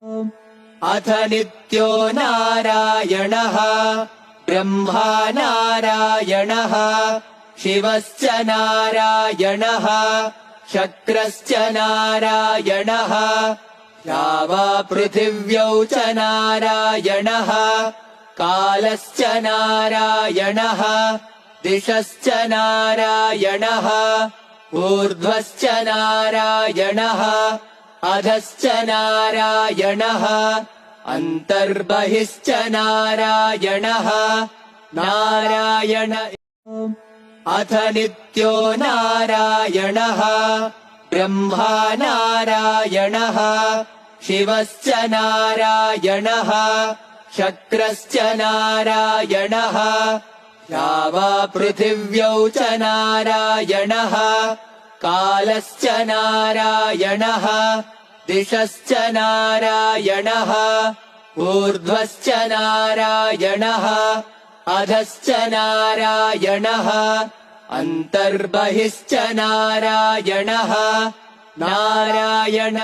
अथ नित्यो नारायणः ब्रह्मा नारायणः शिवश्च नारायणः शक्रश्च नारायणः या वा पृथिव्यौ च नारायणः कालश्च नारायणः दिशश्च नारायणः ऊर्ध्वश्च नारायणः अधश्च नारायणः अन्तर्बहिश्च नारायणः नारायण अथ नित्यो नारायणः ब्रह्मा नारायणः शिवश्च नारायणः शक्रश्च नारायणः या वा पृथिव्यौ च नारायणः कालश्च नारायणः दिशश्च नारायणः ऊर्ध्वश्च नारायणः अधश्च नारायणः अन्तर्बहिश्च नारायणः नारायण